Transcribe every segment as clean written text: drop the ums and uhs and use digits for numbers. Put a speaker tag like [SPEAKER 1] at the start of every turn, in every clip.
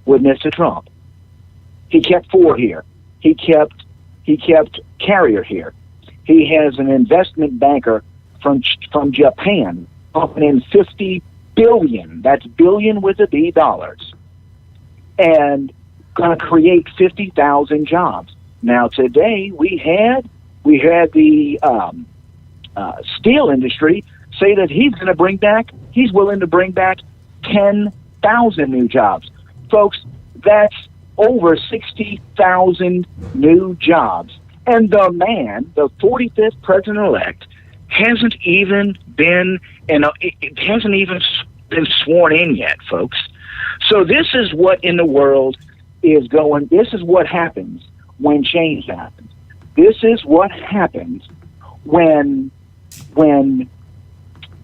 [SPEAKER 1] with Mr. Trump. He kept Ford here. He kept Carrier here. He has an investment banker from Japan pumping in $50 billion. That's billion with a B dollars, and going to create 50,000 jobs. Now today we had the steel industry say that he's willing to bring back 10,000 new jobs. Folks, that's over 60,000 new jobs. And the man, the 45th president-elect, hasn't even been sworn in yet, folks. So this is what in the world is going. This is what happens when change happens. This is what happens when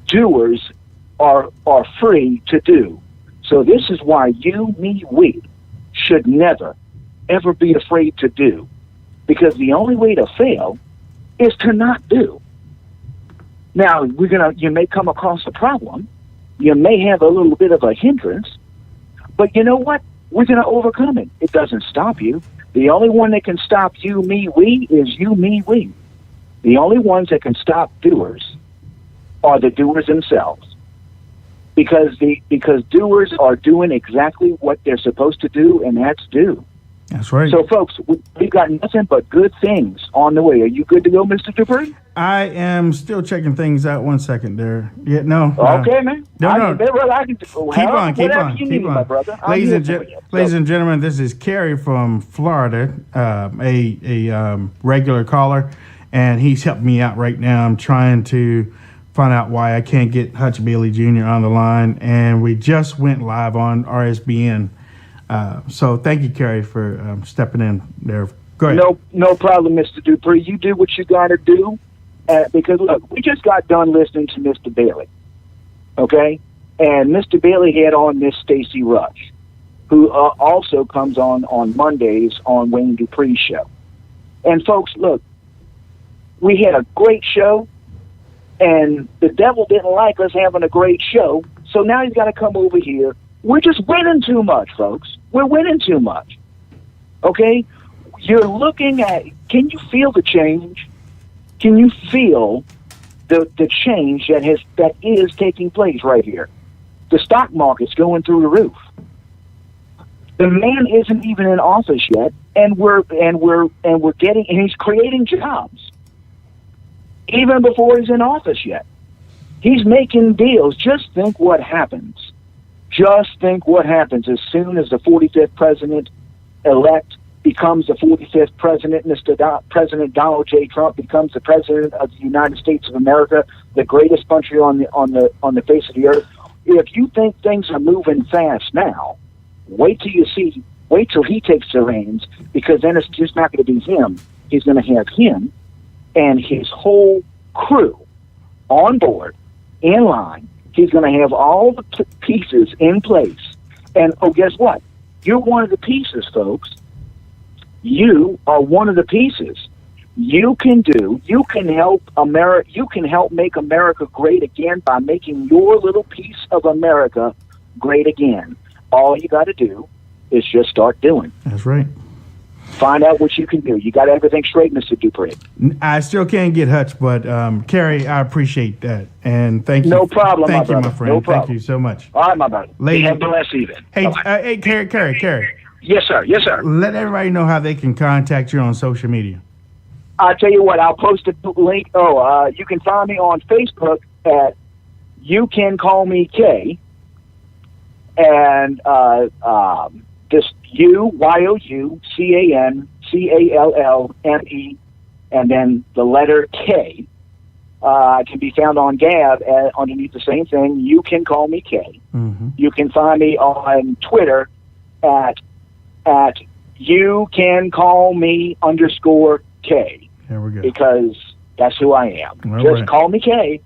[SPEAKER 1] doers are free to do. So this is why you, me, we should never, ever be afraid to do. Because the only way to fail is to not do. Now, you may come across a problem. You may have a little bit of a hindrance. But you know what? We're going to overcome it. It doesn't stop you. The only one that can stop you, me, we is you, me, we. The only ones that can stop doers are the doers themselves. Because doers are doing exactly what they're supposed to do, and that's do.
[SPEAKER 2] That's right.
[SPEAKER 1] So, folks, we've got nothing but good things on the way. Are you good to go, Mr. Dupree?
[SPEAKER 2] I am still checking things out. 1 second there. Yeah, no.
[SPEAKER 1] Okay, man.
[SPEAKER 2] No.
[SPEAKER 1] Keep on. My brother.
[SPEAKER 2] Ladies and gentlemen, this is Kerry from Florida, a regular caller, and he's helping me out right now. I'm trying to find out why I can't get Hutch Bailey Jr. on the line, and we just went live on RSBN. So thank you, Kerry, for stepping in there. Go ahead.
[SPEAKER 1] No problem, Mr. Dupree. You do what you got to do. Because, look, we just got done listening to Mr. Bailey, okay? And Mr. Bailey had on Miss Stacey Rush, who also comes on Mondays on Wayne Dupree's show. And, folks, look, we had a great show, and the devil didn't like us having a great show, so now he's got to come over here. We're just winning too much, folks. We're winning too much, okay? You're looking at, can you feel the change? Can you feel the change that is taking place right here? The stock market's going through the roof. The man isn't even in office yet, and he's creating jobs even before he's in office yet. He's making deals. Just think what happens. Just think what happens as soon as the 45th president-elect becomes the 45th president, President Donald J. Trump becomes the president of the United States of America, the greatest country on the face of the earth. If you think things are moving fast now, wait till he takes the reins, because then it's just not going to be him. He's going to have him and his whole crew on board, in line. He's going to have all the pieces in place. And, guess what? You're one of the pieces, folks. You are one of the pieces. You can help America. You can help make America great again by making your little piece of America great again. All you got to do is just start doing.
[SPEAKER 2] That's right.
[SPEAKER 1] Find out what you can do. You got everything straight, Mr. Dupree.
[SPEAKER 2] I still can't get Hutch, but Kerry, I appreciate that, and thank you.
[SPEAKER 1] No problem,
[SPEAKER 2] thank
[SPEAKER 1] my
[SPEAKER 2] you,
[SPEAKER 1] brother.
[SPEAKER 2] my friend.
[SPEAKER 1] No problem.
[SPEAKER 2] Thank you so much.
[SPEAKER 1] All right, my brother. Have a blessed evening.
[SPEAKER 2] Hey, Kerry.
[SPEAKER 1] Yes, sir. Yes, sir.
[SPEAKER 2] Let everybody know how they can contact you on social media.
[SPEAKER 1] I'll tell you what. I'll post a link. You can find me on Facebook at You Can Call Me K, and just YOUCANCALLME, and then the letter K. Can be found on Gab underneath the same thing. You Can Call Me K.
[SPEAKER 2] Mm-hmm.
[SPEAKER 1] You can find me on Twitter at You Can Call Me _K.
[SPEAKER 2] There we go.
[SPEAKER 1] Because that's who I am.
[SPEAKER 2] All
[SPEAKER 1] Just
[SPEAKER 2] right.
[SPEAKER 1] call me K.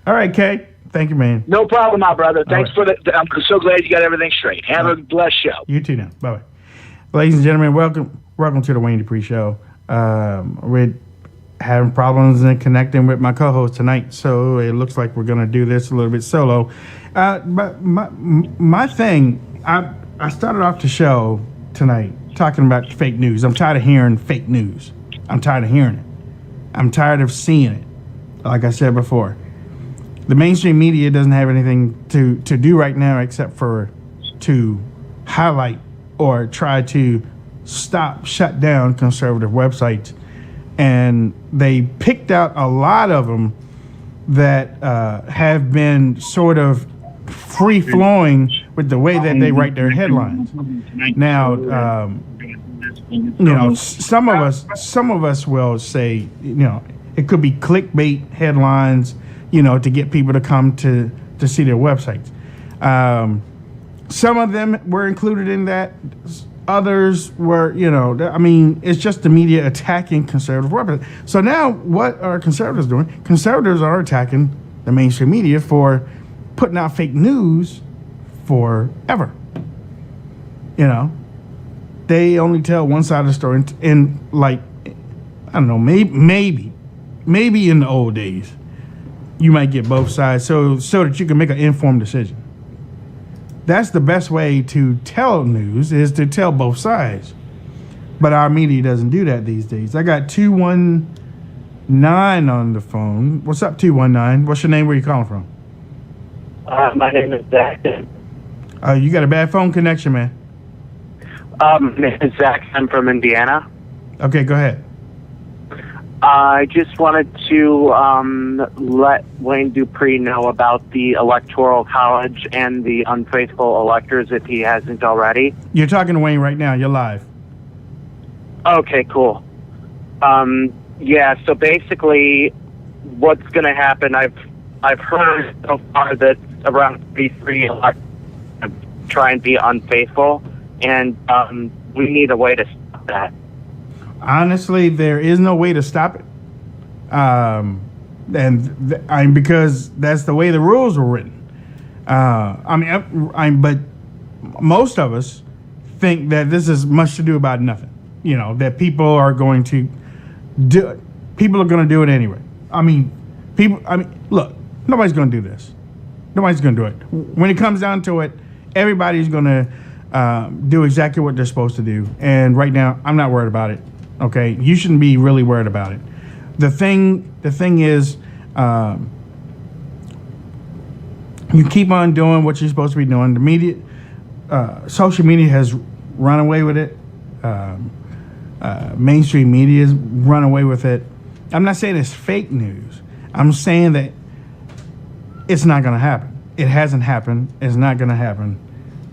[SPEAKER 2] All right, Kay. Thank you, man.
[SPEAKER 1] No problem, my brother. Thanks
[SPEAKER 2] right.
[SPEAKER 1] I'm so glad you got everything straight. Have a blessed show.
[SPEAKER 2] You too now. Bye-bye. Ladies and gentlemen, welcome to the Wayne Dupree Show. We're having problems in connecting with my co-host tonight, so it looks like we're going to do this a little bit solo. But my thing, I started off the show tonight talking about fake news. I'm tired of hearing fake news. I'm tired of hearing it. I'm tired of seeing it. Like I said before, the mainstream media doesn't have anything to do right now except for to highlight or try to shut down conservative websites. And they picked out a lot of them that have been sort of free-flowing with the way that they write their headlines. Now, some of us will say, it could be clickbait headlines, to get people to come to see their websites. Some of them were included in that. Others were, it's just the media attacking conservative websites. So now what are conservatives doing? Conservatives are attacking the mainstream media for putting out fake news forever. They only tell one side of the story, and like, I don't know, maybe in the old days, you might get both sides so that you can make an informed decision. That's the best way to tell news, is to tell both sides. But our media doesn't do that these days. I got 219 on the phone. What's up, 219? What's your name? Where you calling from?
[SPEAKER 3] My name is Zach.
[SPEAKER 2] You got a bad phone connection, man.
[SPEAKER 3] My name is Zach. I'm from Indiana.
[SPEAKER 2] Okay, go ahead.
[SPEAKER 3] I just wanted to let Wayne Dupree know about the Electoral College and the unfaithful electors if he hasn't already.
[SPEAKER 2] You're talking to Wayne right now. You're live.
[SPEAKER 3] Okay, cool. Yeah, so basically what's going to happen, I've heard so far that around 33 electors try and be unfaithful, and we need a way to stop that.
[SPEAKER 2] Honestly, there is no way to stop it, because that's the way the rules were written. But most of us think that this is much to do about nothing. That people are going to do it. People are going to do it anyway. Look, nobody's going to do this. Nobody's going to do it. When it comes down to it, everybody's going to do exactly what they're supposed to do. And right now, I'm not worried about it. Okay, you shouldn't be really worried about it. The thing is, you keep on doing what you're supposed to be doing. The media, social media has run away with it. Mainstream media has run away with it. I'm not saying it's fake news. I'm saying that it's not going to happen. It hasn't happened. It's not going to happen.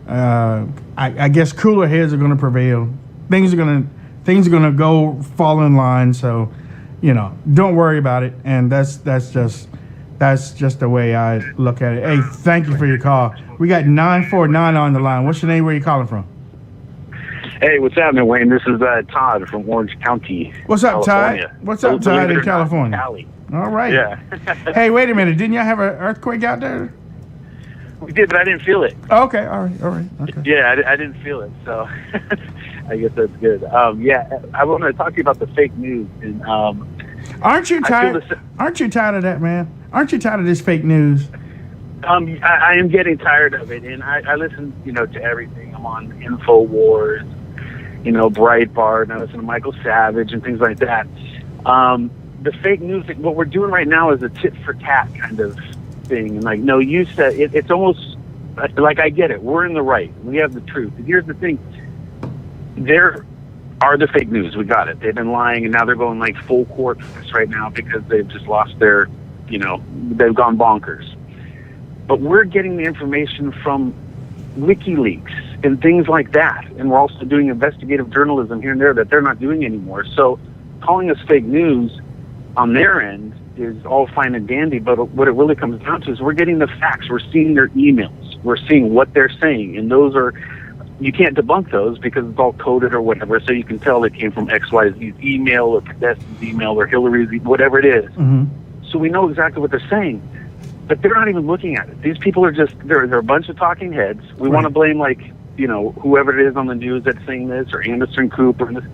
[SPEAKER 2] I guess cooler heads are going to prevail. Things are going to go fall in line. So, don't worry about it. And that's just the way I look at it. Hey, thank you for your call. We got 949 on the line. What's your name? Where are you calling from?
[SPEAKER 4] Hey, what's happening, Wayne? This is Todd from Orange County.
[SPEAKER 2] What's up,
[SPEAKER 4] California.
[SPEAKER 2] Todd? What's up, Todd, in California?
[SPEAKER 4] Cali.
[SPEAKER 2] All right.
[SPEAKER 4] Yeah.
[SPEAKER 2] Hey, wait a minute. Didn't y'all have an earthquake out there?
[SPEAKER 4] We did, but I didn't feel it.
[SPEAKER 2] Okay. All right. Okay.
[SPEAKER 4] Yeah, I didn't feel it, so I guess that's good. Yeah, I want to talk to you about the fake news. And
[SPEAKER 2] aren't you tired? Aren't you tired of that, man? Aren't you tired of this fake news?
[SPEAKER 4] I am getting tired of it, and I listen, to everything. I'm on InfoWars, Breitbart, and I listen to Michael Savage and things like that. The fake news, what we're doing right now is a tit for tat kind of thing. And like, no, you said it's almost like, I get it. We're in the right. We have the truth. And here's the thing. There are the fake news. We got it. They've been lying, and now they're going like full court for this right now because they've just lost their, they've gone bonkers. But we're getting the information from WikiLeaks and things like that. And we're also doing investigative journalism here and there that they're not doing anymore. So calling us fake news on their end is all fine and dandy, but what it really comes down to is we're getting the facts. We're seeing their emails. We're seeing what they're saying. And those are, you can't debunk those because it's all coded or whatever. So you can tell it came from XYZ's email or Podesta's email or Hillary's, whatever it is.
[SPEAKER 2] Mm-hmm.
[SPEAKER 4] So we know exactly what they're saying. But they're not even looking at it. These people are just, they're a bunch of talking heads. We want to blame, whoever it is on the news that's saying this, or Anderson Cooper and this.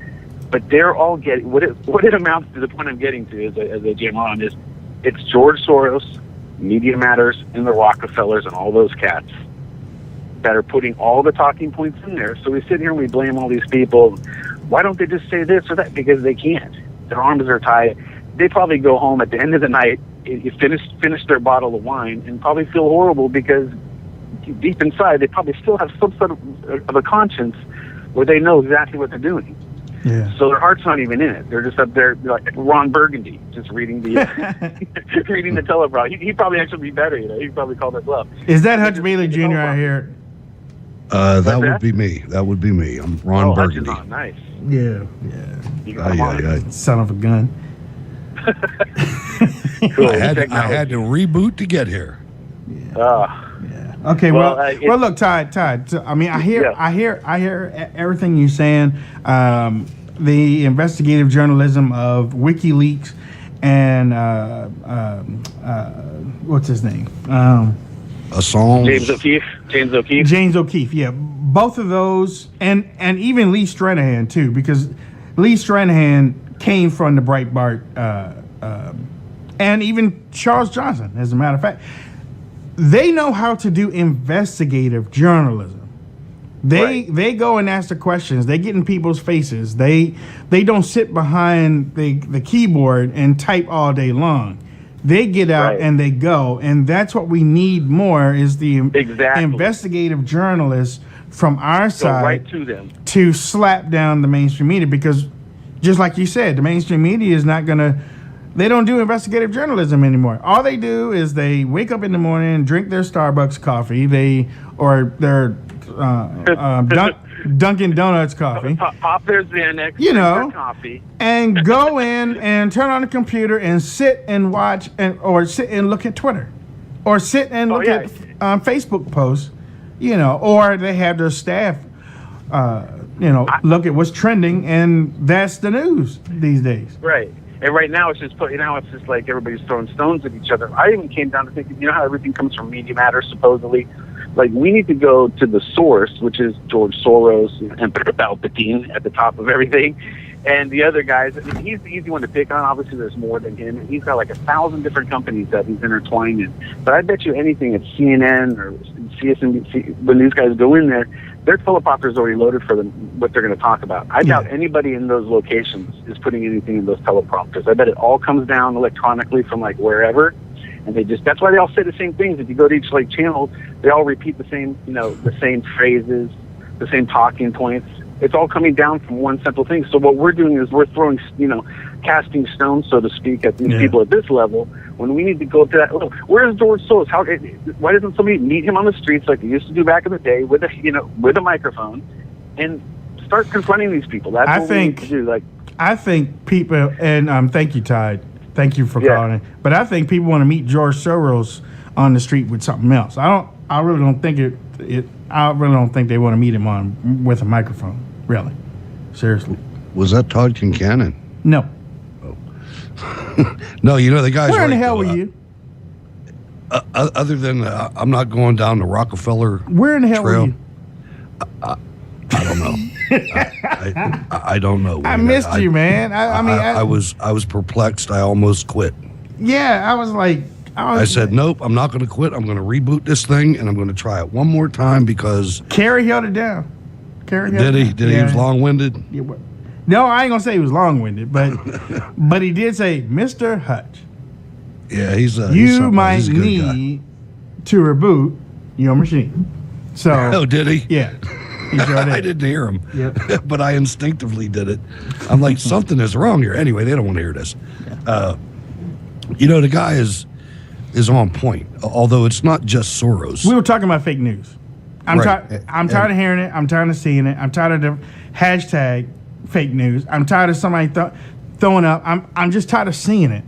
[SPEAKER 4] But they're all getting, what it amounts to, the point I'm getting to as I jam on, is it's George Soros, Media Matters, and the Rockefellers and all those cats. that are putting all the talking points in there. So we sit here and we blame all these people. Why don't they just say this or that? Because they can't. Their arms are tied. They probably go home at the end of the night, you finish their bottle of wine, and probably feel horrible because deep inside they probably still have some sort of a conscience where they know exactly what they're doing.
[SPEAKER 2] Yeah.
[SPEAKER 4] So their heart's not even in it. They're just up there like Ron Burgundy, just reading the reading the teleprompter. He'd probably actually be better. He'd probably call that bluff.
[SPEAKER 2] Is that Hutch Bailey Jr. out here?
[SPEAKER 5] That would be me. That would be me. I'm Ron Burgundy.
[SPEAKER 4] Hutch is on. Nice.
[SPEAKER 2] Yeah.
[SPEAKER 4] You got him on.
[SPEAKER 2] Son of a gun.
[SPEAKER 4] Cool.
[SPEAKER 5] I had to reboot to get here.
[SPEAKER 2] Okay, well, look, Todd. I mean, I hear everything you're saying. The investigative journalism of WikiLeaks and what's his name?
[SPEAKER 5] Assange.
[SPEAKER 2] James O'Keefe. Yeah, both of those, and even Lee Stranahan too, because Lee Stranahan came from the Breitbart, and even Charles Johnson, as a matter of fact. They know how to do investigative journalism. They go and ask the questions. They get in people's faces. They don't sit behind the keyboard and type all day long. They get out and they go, and that's what we need more is the investigative journalists from our side
[SPEAKER 4] right to them
[SPEAKER 2] to slap down the mainstream media, because just like you said, the mainstream media is not going to. They don't do investigative journalism anymore. All they do is they wake up in the morning, drink their Starbucks coffee, or their Dunkin' Donuts coffee.
[SPEAKER 4] Pop their Xanax, their coffee,
[SPEAKER 2] and go in and turn on the computer and sit and watch or sit and look at Twitter, or sit and look at Facebook posts, or they have their staff, look at what's trending, and that's the news these days.
[SPEAKER 4] Right. And right now it's just like everybody's throwing stones at each other. I even came down to thinking, how everything comes from Media Matters, supposedly. Like, we need to go to the source, which is George Soros and Emperor Palpatine at the top of everything. And the other guys, he's the easy one to pick on. Obviously, there's more than him. And he's got like 1,000 different companies that he's intertwined in. But I bet you anything at CNN or CSNBC, when these guys go in there, their teleprompter's already loaded for them, what they're going to talk about. I doubt anybody in those locations is putting anything in those teleprompters. I bet it all comes down electronically from like wherever, and that's why they all say the same things. If you go to each like channel, they all repeat the same, the same phrases, the same talking points. It's all coming down from one simple thing. So what we're doing is we're throwing, casting stones, so to speak, at these people at this level, when we need to go to that. Look, where's George Soros? Why doesn't somebody meet him on the streets like they used to do back in the day with a microphone, and start confronting these people? That's what we need to do.
[SPEAKER 2] I think people, and thank you, Todd. Thank you for calling in. But I think people want to meet George Soros on the street with something else. I really don't think I really don't think they want to meet him with a microphone. Really, seriously.
[SPEAKER 5] Was that Todd Kincannon?
[SPEAKER 2] No.
[SPEAKER 5] No, the guy's.
[SPEAKER 2] Where in the hell were you?
[SPEAKER 5] Other than I'm not going down the Rockefeller.
[SPEAKER 2] Where in the hell
[SPEAKER 5] trail.
[SPEAKER 2] were you?
[SPEAKER 5] I don't know. I don't know.
[SPEAKER 2] I missed you, man.
[SPEAKER 5] I was perplexed. I almost quit.
[SPEAKER 2] Yeah, I was like.
[SPEAKER 5] I said, nope, I'm not going to quit. I'm going to reboot this thing, and I'm going to try it one more time because...
[SPEAKER 2] Kerry held it down.
[SPEAKER 5] Did he? He was long-winded?
[SPEAKER 2] Yeah, no, I ain't going to say he was long-winded, but he did say, Mr. Hutch.
[SPEAKER 5] Yeah, he's
[SPEAKER 2] might need to reboot your machine. So...
[SPEAKER 5] Oh, did he?
[SPEAKER 2] Yeah. He sure did.
[SPEAKER 5] I didn't hear him,
[SPEAKER 2] but
[SPEAKER 5] I instinctively did it. I'm like, something is wrong here. Anyway, they don't want to hear this. Yeah. The guy is on point, although it's not just Soros.
[SPEAKER 2] We were talking about fake news. I'm tired of hearing it. I'm tired of seeing it. I'm tired of the hashtag fake news. I'm tired of somebody throwing up. I'm just tired of seeing it.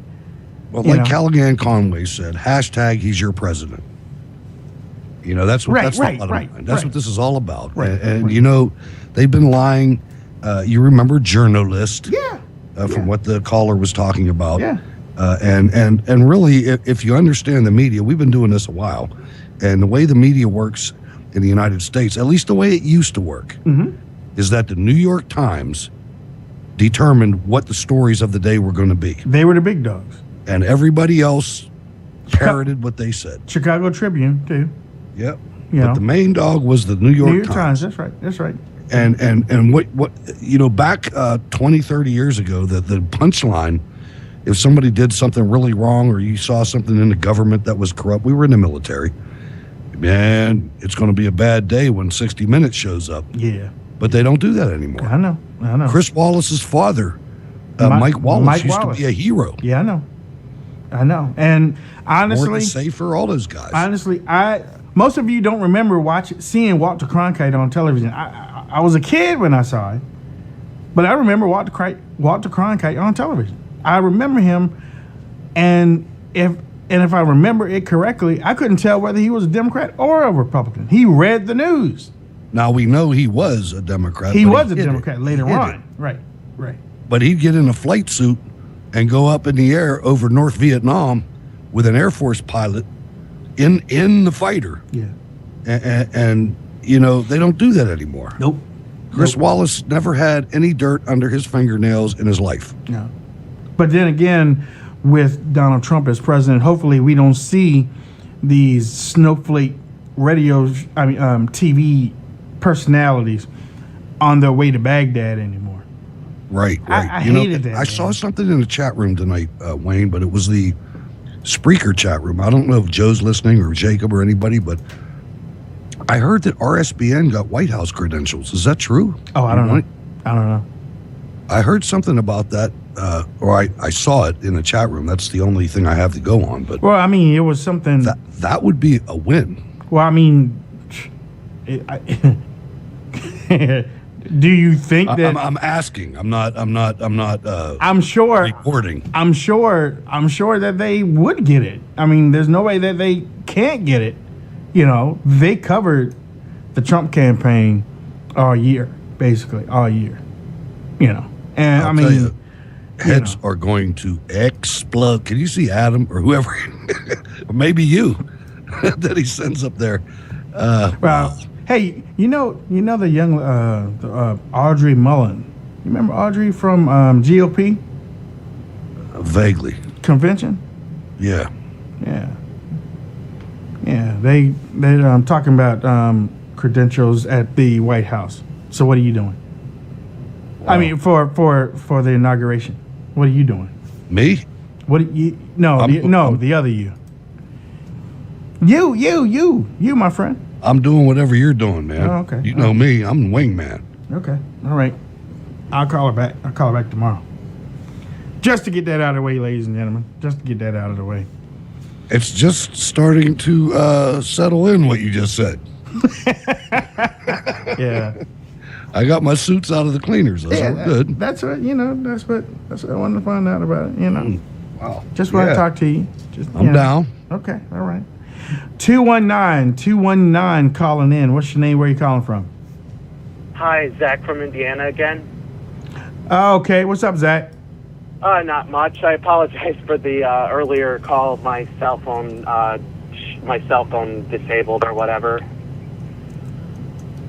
[SPEAKER 5] Well, like Kellyanne Conway said, hashtag he's your president. That's what that's what this is all about.
[SPEAKER 2] Right,
[SPEAKER 5] and they've been lying. You remember journalist? From what the caller was talking about.
[SPEAKER 2] Yeah.
[SPEAKER 5] And really, if you understand the media, we've been doing this a while, and the way the media works in the United States, at least the way it used to work, is that the New York Times determined what the stories of the day were going to be.
[SPEAKER 2] They were the big dogs.
[SPEAKER 5] And everybody else parroted what they said.
[SPEAKER 2] Chicago Tribune, too.
[SPEAKER 5] Yep.
[SPEAKER 2] You
[SPEAKER 5] But
[SPEAKER 2] know,
[SPEAKER 5] the main dog was the New
[SPEAKER 2] New
[SPEAKER 5] York
[SPEAKER 2] York
[SPEAKER 5] Times.
[SPEAKER 2] Times. That's right. That's right.
[SPEAKER 5] And what back 20, 30 years ago, the punchline, if somebody did something really wrong or you saw something in the government that was corrupt, we were in the military. Man, it's going to be a bad day when 60 Minutes shows up.
[SPEAKER 2] Yeah.
[SPEAKER 5] But they don't do that anymore.
[SPEAKER 2] I know.
[SPEAKER 5] Chris Wallace's father, Mike Wallace, used to be a hero.
[SPEAKER 2] Yeah, I know. And honestly,
[SPEAKER 5] Morton Safer, all those guys.
[SPEAKER 2] Honestly, most of you don't remember seeing Walter Cronkite on television. I was a kid when I saw it, but I remember Walter Cronkite on television. I remember him, and if I remember it correctly, I couldn't tell whether he was a Democrat or a Republican. He read the news.
[SPEAKER 5] Now we know he was a Democrat.
[SPEAKER 2] He was a Democrat later on. Right.
[SPEAKER 5] But he'd get in a flight suit and go up in the air over North Vietnam with an Air Force pilot in the fighter.
[SPEAKER 2] Yeah.
[SPEAKER 5] And you know, they don't do that anymore.
[SPEAKER 2] Nope.
[SPEAKER 5] Chris Wallace never had any dirt under his fingernails in his life.
[SPEAKER 2] No. But then again, with Donald Trump as president, hopefully we don't see these snowflake TV personalities on their way to Baghdad anymore.
[SPEAKER 5] Right.
[SPEAKER 2] I hated that.
[SPEAKER 5] I saw something in the chat room tonight, Wayne, but it was the Spreaker chat room. I don't know if Joe's listening or Jacob or anybody, but I heard that RSBN got White House credentials. Is that true?
[SPEAKER 2] Oh, I don't know.
[SPEAKER 5] I heard something about that, or I saw it in the chat room. That's the only thing I have to go on. But
[SPEAKER 2] well, I mean, it was something
[SPEAKER 5] that would be a win.
[SPEAKER 2] Well, I mean, do you think that
[SPEAKER 5] I'm asking? I'm not.
[SPEAKER 2] I'm sure
[SPEAKER 5] reporting.
[SPEAKER 2] I'm sure that they would get it. I mean, there's no way that they can't get it. You know, they covered the Trump campaign all year, basically all year. You know, and
[SPEAKER 5] I'll
[SPEAKER 2] I mean,
[SPEAKER 5] tell you, heads are going to explode. Can you see Adam or whoever, or maybe you, that he sends up there?
[SPEAKER 2] Well, hey, you know the young Audrey Mullen. You remember Audrey from GOP
[SPEAKER 5] Vaguely.
[SPEAKER 2] convention?
[SPEAKER 5] Yeah.
[SPEAKER 2] They talking about credentials at the White House. So what are you doing? Wow. I mean, for the inauguration, what are you doing?
[SPEAKER 5] Me?
[SPEAKER 2] What you? No, the other you. You, my friend.
[SPEAKER 5] I'm doing whatever you're doing, man.
[SPEAKER 2] Oh, okay.
[SPEAKER 5] You know me. I'm wingman.
[SPEAKER 2] Okay. All right. I'll call her back tomorrow. Just to get that out of the way, ladies and gentlemen. Just to get that out of the way.
[SPEAKER 5] It's just starting to settle in what you just said.
[SPEAKER 2] Yeah.
[SPEAKER 5] I got my suits out of the cleaners. Those are good.
[SPEAKER 2] That's what That's what I wanted to find out about it.
[SPEAKER 5] Wow.
[SPEAKER 2] Just want to talk to you.
[SPEAKER 5] I'm down.
[SPEAKER 2] Okay. All right. 219 calling in. What's your name? Where are you calling from?
[SPEAKER 3] Hi, Zach from Indiana again.
[SPEAKER 2] Okay. What's up, Zach?
[SPEAKER 3] Not much. I apologize for the earlier call. My cell phone disabled or whatever.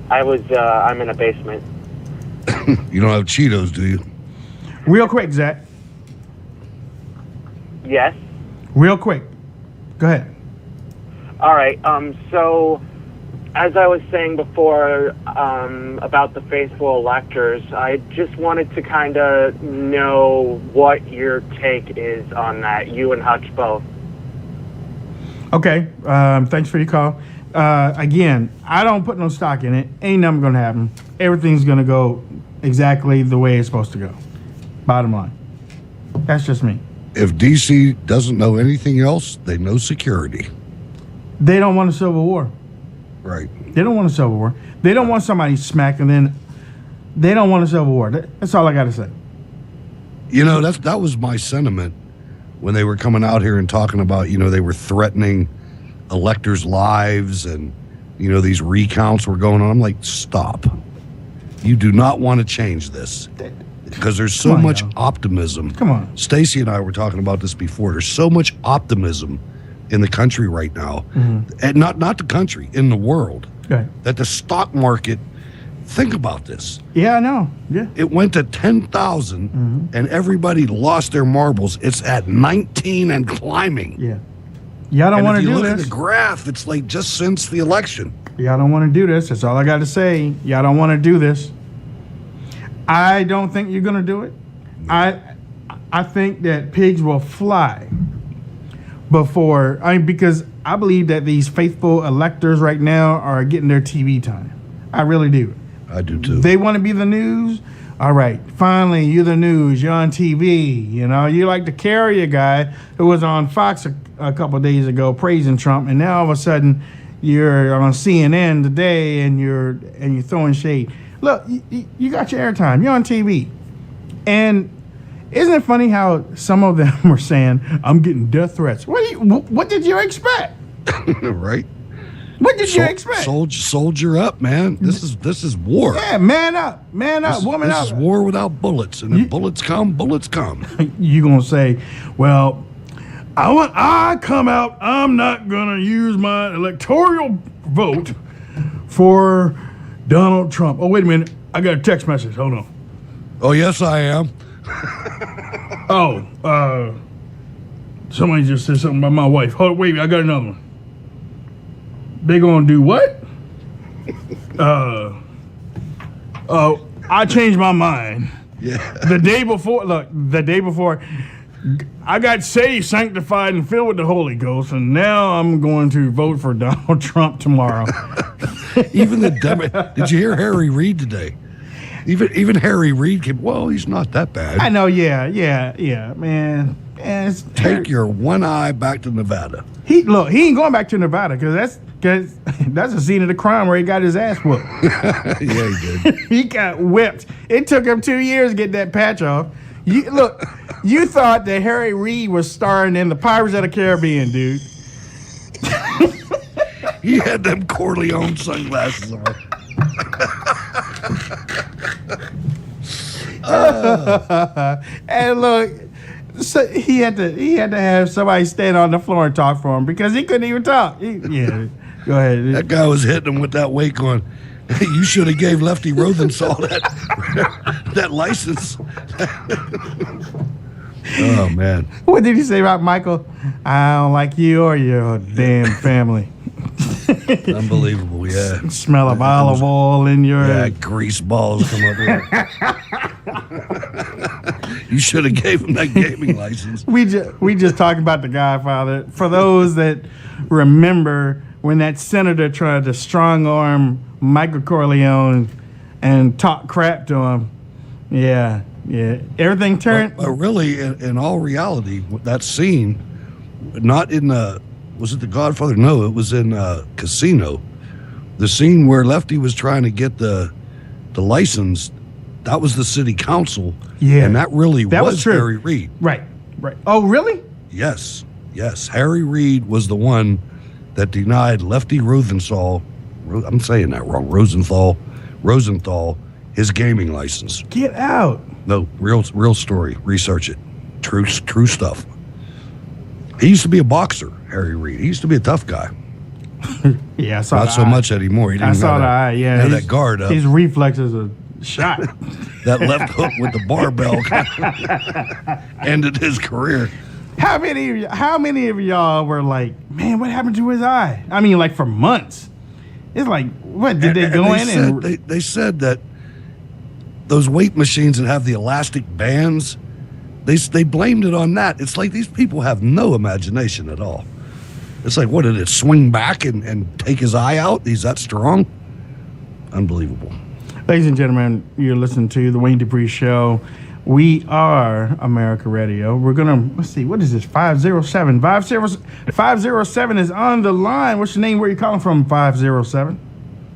[SPEAKER 3] I'm in a basement.
[SPEAKER 5] You don't have Cheetos, do you?
[SPEAKER 2] Real quick, Zach.
[SPEAKER 3] Yes.
[SPEAKER 2] Real quick. Go ahead.
[SPEAKER 3] All right. So, as I was saying before about the faithful electors, I just wanted to kind of know what your take is on that. You and Hutch both.
[SPEAKER 2] Okay. Thanks for your call. Again, I don't put no stock in it. Ain't nothing gonna happen. Everything's gonna go exactly the way it's supposed to go. Bottom line. That's just me.
[SPEAKER 5] If DC doesn't know anything else, they know security.
[SPEAKER 2] They don't want a civil war.
[SPEAKER 5] Right.
[SPEAKER 2] They don't want a civil war. They don't want somebody smacked, and then they don't want a civil war. That's all I got to say.
[SPEAKER 5] You know, that was my sentiment when they were coming out here and talking about, they were threatening electors' lives and, these recounts were going on. I'm like, stop. You do not want to change this because there's so much optimism.
[SPEAKER 2] Come on.
[SPEAKER 5] Stacy and I were talking about this before. There's so much optimism in the country right now, and not the country, in the world, that the stock market, think about this.
[SPEAKER 2] Yeah, I know. Yeah.
[SPEAKER 5] It went to 10,000 and everybody lost their marbles. It's at 19 and climbing.
[SPEAKER 2] Yeah. Y'all don't want to do
[SPEAKER 5] this. If you look
[SPEAKER 2] this.
[SPEAKER 5] at the graph, it's like just since the election.
[SPEAKER 2] Y'all don't want to do this. That's all I got to say. Y'all don't want to do this. I don't think you're going to do it. I think that pigs will fly before, because I believe that these faithful electors right now are getting their TV time. I really do.
[SPEAKER 5] I do too.
[SPEAKER 2] They want to be the news. All right, finally, you're the news. You're on TV. You know, you're like the carrier guy who was on Fox a couple of days ago praising Trump, and now all of a sudden you're on CNN today and you're throwing shade. Look, you got your airtime. You're on TV, and isn't it funny how some of them were saying, "I'm getting death threats"? What did you expect?
[SPEAKER 5] Right.
[SPEAKER 2] What did you expect?
[SPEAKER 5] Soldier up, man. This is war.
[SPEAKER 2] Yeah, man up, woman up.
[SPEAKER 5] This is war without bullets, and if bullets come.
[SPEAKER 2] You gonna say, well, I come out. I'm not gonna use my electoral vote for Donald Trump. Oh, wait a minute. I got a text message. Hold on.
[SPEAKER 5] Oh, yes, I am.
[SPEAKER 2] Somebody just said something about my wife. Hold on, wait, I got another one. They gonna do what? I changed my mind.
[SPEAKER 5] Yeah.
[SPEAKER 2] The day before, I got saved, sanctified, and filled with the Holy Ghost, and now I'm going to vote for Donald Trump tomorrow.
[SPEAKER 5] Even did you hear Harry Reid today? Even Harry Reid came, well, he's not that bad.
[SPEAKER 2] I know, yeah, man.
[SPEAKER 5] Take your one eye back to Nevada.
[SPEAKER 2] He ain't going back to Nevada because that's a scene of the crime where he got his ass whooped.
[SPEAKER 5] Yeah, he did.
[SPEAKER 2] He got whipped. It took him 2 years to get that patch off. You thought that Harry Reid was starring in the Pirates of the Caribbean, dude.
[SPEAKER 5] He had them Corleone sunglasses on.
[SPEAKER 2] And look, so he had to have somebody stand on the floor and talk for him because he couldn't even talk. Yeah, go ahead.
[SPEAKER 5] That guy was hitting him with that weight going, you should have gave Lefty Rothenthal that license. Oh, man.
[SPEAKER 2] What did he say about Michael? I don't like you or your damn family.
[SPEAKER 5] Unbelievable, yeah.
[SPEAKER 2] Smell of olive oil in your...
[SPEAKER 5] Yeah, grease balls come up here. You should have gave him that gaming license.
[SPEAKER 2] We just talking about the Godfather. For those that remember when that senator tried to strong-arm Michael Corleone and talk crap to him, yeah. Everything turned...
[SPEAKER 5] But really, in all reality, that scene, not in... was it The Godfather? No, it was in Casino. The scene where Lefty was trying to get the license, that was the city council.
[SPEAKER 2] Yeah.
[SPEAKER 5] And that was
[SPEAKER 2] true.
[SPEAKER 5] Harry Reid.
[SPEAKER 2] Right. Oh, really?
[SPEAKER 5] Yes. Harry Reid was the one that denied Lefty Rothenthal, I'm saying that wrong, Rosenthal, his gaming license.
[SPEAKER 2] Get out.
[SPEAKER 5] No, real story. Research it. True stuff. He used to be a boxer, Harry Reid. He used to be a tough guy.
[SPEAKER 2] Yeah, I saw
[SPEAKER 5] Not so much anymore. He didn't have that guard up.
[SPEAKER 2] His reflexes are shot.
[SPEAKER 5] That left hook with the barbell ended his career.
[SPEAKER 2] How many of y'all were like, man, what happened to his eye? I mean, like for months. It's like, what, did they go in and...
[SPEAKER 5] They said that those weight machines that have the elastic bands, they blamed it on that. It's like these people have no imagination at all. It's like, what, did it swing back and take his eye out? He's that strong? Unbelievable.
[SPEAKER 2] Ladies and gentlemen, you're listening to the Wayne Dupree Show. We are America Radio. We're going to, let's see, what is this? 507. 507 is on the line. What's your name? Where are you calling from, 507?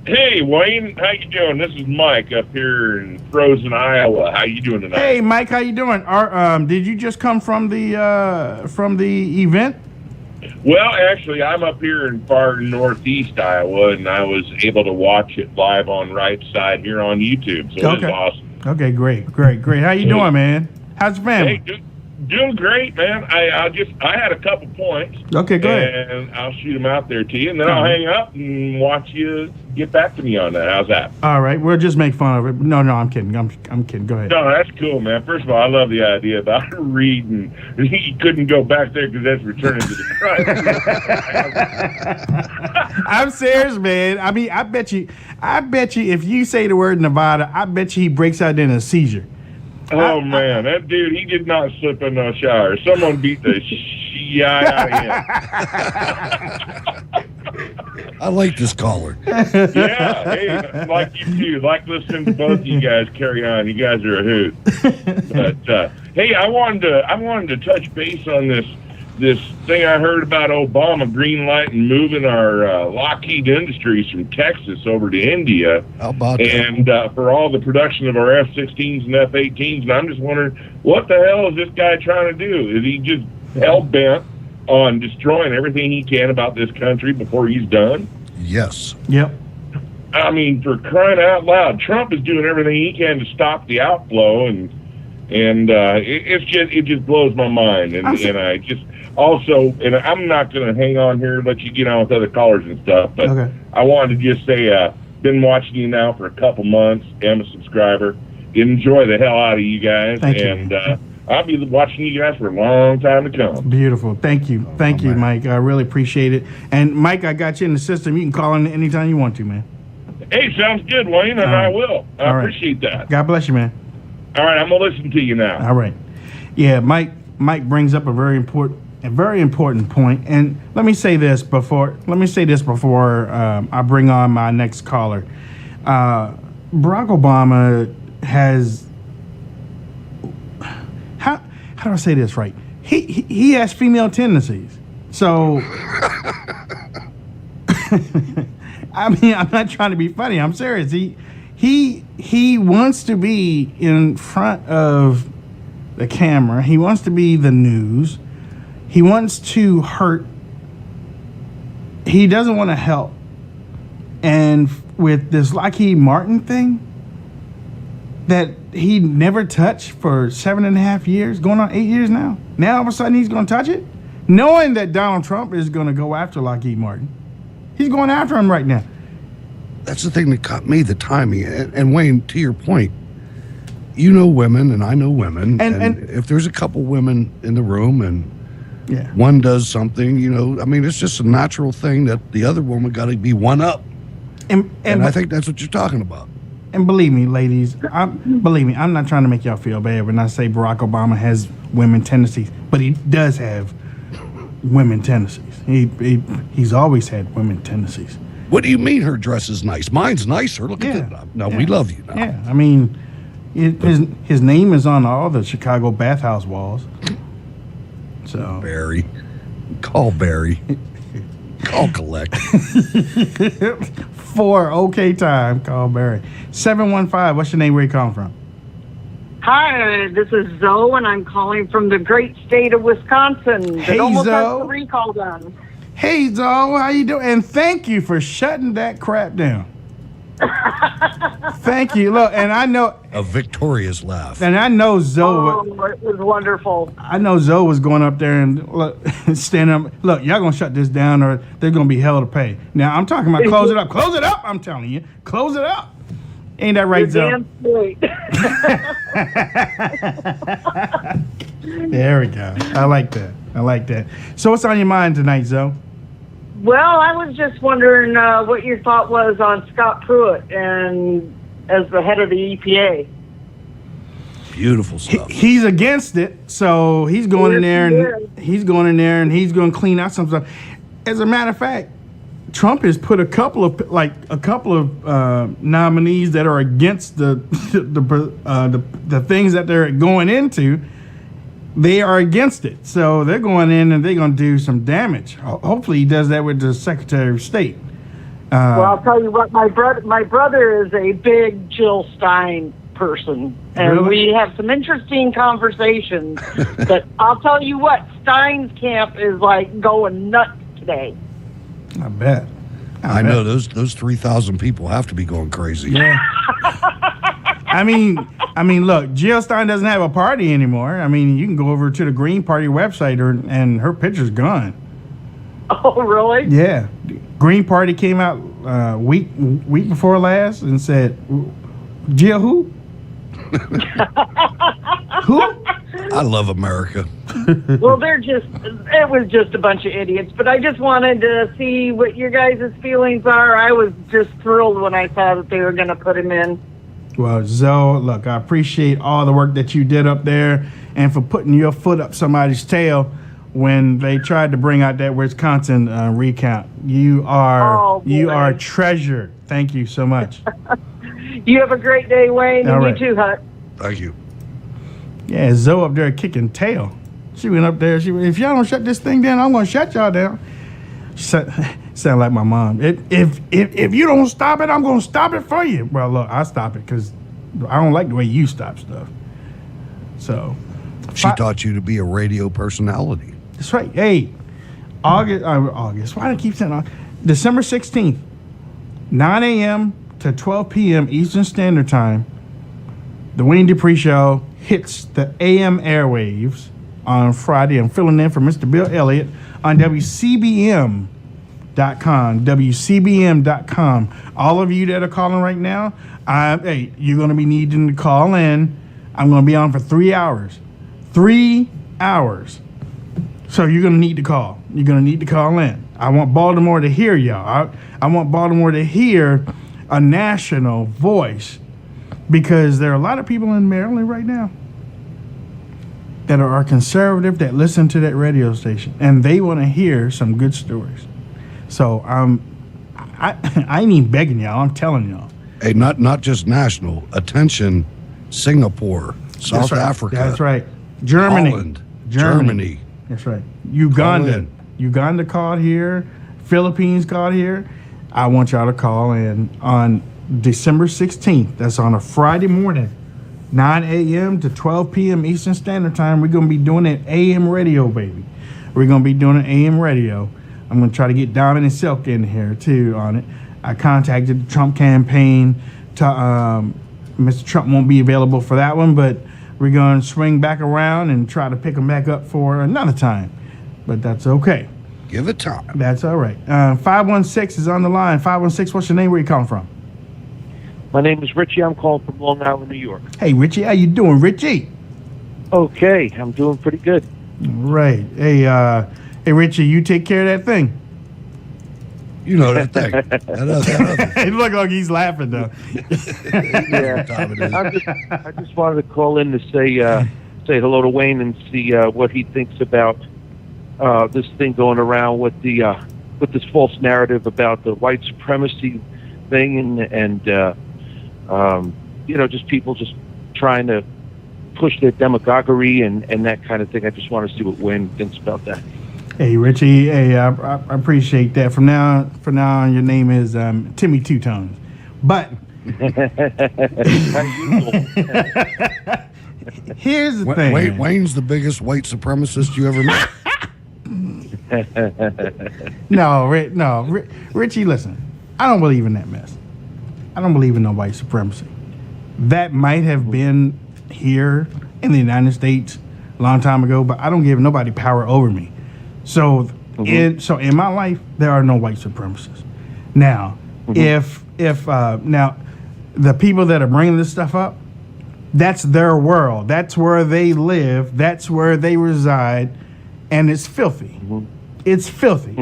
[SPEAKER 6] Hey, Wayne. How you doing? This is Mike up here in frozen Iowa. How you doing tonight?
[SPEAKER 2] Hey, Mike. How you doing? Did you just come from the event?
[SPEAKER 6] Well, actually, I'm up here in far northeast Iowa, and I was able to watch it live on Right Side here on YouTube. So it was awesome.
[SPEAKER 2] Okay, great. How you doing, man? How's your family?
[SPEAKER 6] Hey, Doing great, man. I had a couple points.
[SPEAKER 2] Okay, go ahead.
[SPEAKER 6] And I'll shoot them out there to you, and then I'll hang up and watch you get back to me on that. How's that?
[SPEAKER 2] All right, we'll just make fun of it. No, I'm kidding. I'm kidding. Go ahead.
[SPEAKER 6] No, that's cool, man. First of all, I love the idea about reading. He couldn't go back there because that's returning to the crime.
[SPEAKER 2] I'm serious, man. I mean, I bet you, if you say the word Nevada, I bet you he breaks out in a seizure.
[SPEAKER 6] Oh, man, that dude, he did not slip in no shower. Someone beat the shit out of him.
[SPEAKER 5] I like this caller.
[SPEAKER 6] Yeah, hey, like you too. Like listening to both of you guys carry on. You guys are a hoot. But, hey, I wanted to touch base on this thing I heard about Obama greenlighting moving our Lockheed Industries from Texas over to India.
[SPEAKER 5] How about that?
[SPEAKER 6] And for all the production of our F-16s and F-18s. And I'm just wondering, what the hell is this guy trying to do? Is he just hell-bent on destroying everything he can about this country before he's done?
[SPEAKER 5] Yes.
[SPEAKER 2] Yep.
[SPEAKER 6] I mean, for crying out loud, Trump is doing everything he can to stop the outflow, and it just blows my mind. And I just also, and I'm not going to hang on here and let you get on with other callers and stuff, but
[SPEAKER 2] Okay.
[SPEAKER 6] I wanted to just say, been watching you now for a couple months. Am a subscriber. Enjoy the hell out of you guys.
[SPEAKER 2] Thank you.
[SPEAKER 6] And I'll be watching you guys for a long time to come.
[SPEAKER 2] Beautiful. Thank you. Thank you, Mike. I really appreciate it. And Mike, I got you in the system. You can call in anytime you want to, man.
[SPEAKER 6] Hey, sounds good, Wayne, and I will. I
[SPEAKER 2] All right.
[SPEAKER 6] appreciate that.
[SPEAKER 2] God bless you, man.
[SPEAKER 6] All right, I'm going to listen to you now.
[SPEAKER 2] All right. Yeah, Mike brings up a very important point. And let me say this before I bring on my next caller. Barack Obama has, how do I say this right? He has female tendencies. So I mean, I'm not trying to be funny. I'm serious. He wants to be in front of the camera. He wants to be the news. He wants to hurt. He doesn't want to help. And with this Lockheed Martin thing that he never touched for 7.5 years, going on 8 years now. Now all of a sudden he's going to touch it, knowing that Donald Trump is going to go after Lockheed Martin. He's going after him right now.
[SPEAKER 5] That's the thing that caught me, the timing. And Wayne, to your point, you know women and I know women. And if there's a couple women in the room and one does something, I mean, it's just a natural thing that the other woman got to be one up. And I think that's what you're talking about.
[SPEAKER 2] And believe me, ladies, I'm not trying to make y'all feel bad when I say Barack Obama has women tendencies, but he does have women tendencies. He's always had women tendencies.
[SPEAKER 5] What do you mean her dress is nice? Mine's nicer. Look at that. No, we love you now.
[SPEAKER 2] Yeah, I mean, his name is on all the Chicago bathhouse walls. So
[SPEAKER 5] Barry. Call Barry. Call collect.
[SPEAKER 2] For okay time, call Barry. 715, what's your name? Where you calling from?
[SPEAKER 7] Hi, this is Zoe, and I'm calling from the great state of Wisconsin.
[SPEAKER 2] Hey,
[SPEAKER 7] that almost has
[SPEAKER 2] Zoe.
[SPEAKER 7] the recall done.
[SPEAKER 2] Hey, Zoe, how you doing? And thank you for shutting that crap down. Thank you. Look, and I know
[SPEAKER 5] A victorious laugh.
[SPEAKER 2] and I know Zoe.
[SPEAKER 7] Oh, it was wonderful.
[SPEAKER 2] I know Zoe was going up there and stand up. Look, y'all gonna shut this down, or they're gonna be hell to pay. Now I'm talking about close it up. Close it up. I'm telling you, close it up. Ain't that right,
[SPEAKER 7] You're
[SPEAKER 2] Zoe?
[SPEAKER 7] damn straight.
[SPEAKER 2] There we go. I like that. So what's on your mind tonight, Zoe?
[SPEAKER 7] Well, I was just wondering what your thought was on Scott Pruitt and as the head of the EPA.
[SPEAKER 5] Beautiful stuff.
[SPEAKER 2] He's against it, so he's going in there and he's going to clean out some stuff. As a matter of fact, Trump has put a couple of nominees that are against the things that they're going into. They are against it, so they're going in and they're going to do some damage. Hopefully, he does that with the Secretary of State.
[SPEAKER 7] Well, I'll tell you what, my brother is a big Jill Stein person, and
[SPEAKER 2] Really?
[SPEAKER 7] we have some interesting conversations. But I'll tell you what, Stein's camp is like going nuts today.
[SPEAKER 2] I bet.
[SPEAKER 5] I know those 3,000 people have to be going crazy.
[SPEAKER 2] Yeah. I mean, look, Jill Stein doesn't have a party anymore. I mean, you can go over to the Green Party website, and her picture's gone.
[SPEAKER 7] Oh, really?
[SPEAKER 2] Yeah, Green Party came out week before last and said, Jill who? Who?
[SPEAKER 5] I love America.
[SPEAKER 7] Well, it was just a bunch of idiots, but I just wanted to see what your guys' feelings are. I was just thrilled when I saw that they were going to put him in.
[SPEAKER 2] Well, Zoe, look, I appreciate all the work that you did up there and for putting your foot up somebody's tail when they tried to bring out that Wisconsin recount. You are treasured. Thank you so much.
[SPEAKER 7] You have a great day, Wayne,
[SPEAKER 2] all
[SPEAKER 7] and
[SPEAKER 2] right.
[SPEAKER 7] you too, Hut.
[SPEAKER 5] Thank you.
[SPEAKER 2] Yeah, Zoe up there kicking tail. She went up there. If y'all don't shut this thing down, I'm gonna shut y'all down. Sound like my mom. If you don't stop it, I'm gonna stop it for you. Well, look, I stop it because I don't like the way you stop stuff. So
[SPEAKER 5] She taught you to be a radio personality.
[SPEAKER 2] that's right. Hey, August. Why do I keep saying August? December 16th, 9 a.m. to 12 p.m. Eastern Standard Time. The Wayne Dupree Show hits the AM airwaves on Friday. I'm filling in for Mr. Bill Elliott on WCBM.com. WCBM.com. All of you that are calling right now, hey, you're going to be needing to call in. I'm going to be on for 3 hours. 3 hours. So you're going to need to call. You're going to need to call in. I want Baltimore to hear y'all. I want Baltimore to hear a national voice, because there are a lot of people in Maryland right now that are conservative that listen to that radio station, and they want to hear some good stories. So I ain't even begging y'all. I'm telling y'all.
[SPEAKER 5] Hey, not just national. Attention, Singapore, South Africa.
[SPEAKER 2] That's right. Germany.
[SPEAKER 5] Holland, Germany.
[SPEAKER 2] That's right. Uganda. Uganda called here. Philippines called here. I want y'all to call in on December 16th. That's on a Friday morning, 9 a.m. to 12 p.m. Eastern Standard Time. We're going to be doing it AM radio, baby. We're going to be doing it AM radio. I'm going to try to get Diamond and Silk in here, too, on it. I contacted the Trump campaign. Mr. Trump won't be available for that one, but we're going to swing back around and try to pick him back up for another time. But that's okay.
[SPEAKER 5] Give it time.
[SPEAKER 2] That's all right. 516 is on the line. 516, what's your name? Where you calling from?
[SPEAKER 8] My name is Richie. I'm calling from Long Island, New York.
[SPEAKER 2] Hey, Richie. How you doing, Richie?
[SPEAKER 8] Okay, I'm doing pretty good.
[SPEAKER 2] Right. Hey, Richie, you take care of that thing.
[SPEAKER 5] You know that thing. that
[SPEAKER 2] It looked like he's laughing, though.
[SPEAKER 8] Yeah. I just wanted to call in to say hello to Wayne and see what he thinks about this thing going around with this false narrative about the white supremacy thing and just people just trying to push their demagoguery and that kind of thing. I just want to see what Wayne thinks about that.
[SPEAKER 2] Hey, Richie. Hey, I appreciate that. From now on, your name is Timmy Two Tones. But here's the thing.
[SPEAKER 5] Wayne's the biggest white supremacist you ever met.
[SPEAKER 2] No, Richie, listen. I don't believe in that mess. I don't believe in no white supremacy. That might have been here in the United States a long time ago, but I don't give nobody power over me. So, in my life, there are no white supremacists. Now, if now the people that are bringing this stuff up, that's their world. That's where they live. That's where they reside, and it's filthy. It's filthy.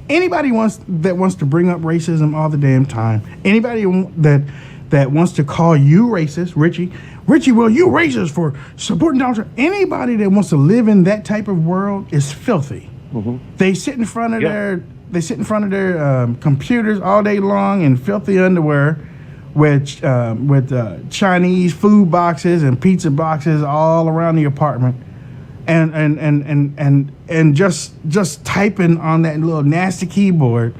[SPEAKER 2] Anybody wants to bring up racism all the damn time. Anybody that wants to call you racist, Richie, well, you racist for supporting Donald Trump. Anybody that wants to live in that type of world is filthy. They sit in front of their computers all day long in filthy underwear, with Chinese food boxes and pizza boxes all around the apartment, and just typing on that little nasty keyboard,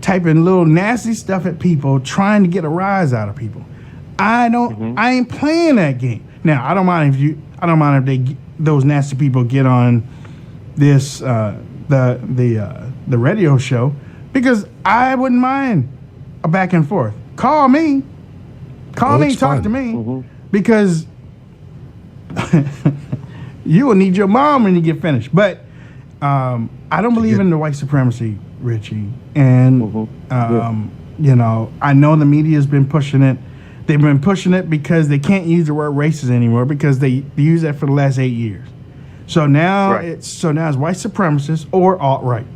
[SPEAKER 2] typing little nasty stuff at people, trying to get a rise out of people. I ain't playing that game. Now, I don't mind if those nasty people get on this the radio show, because I wouldn't mind a back and forth. Call me, talk to me. because you will need your mom when you get finished. But I don't believe in the white supremacy, Richie. And, you know, I know the media's been pushing it. They've been pushing it because they can't use the word racist anymore because they use that for the last 8 years. So now it's white supremacists or alt-right.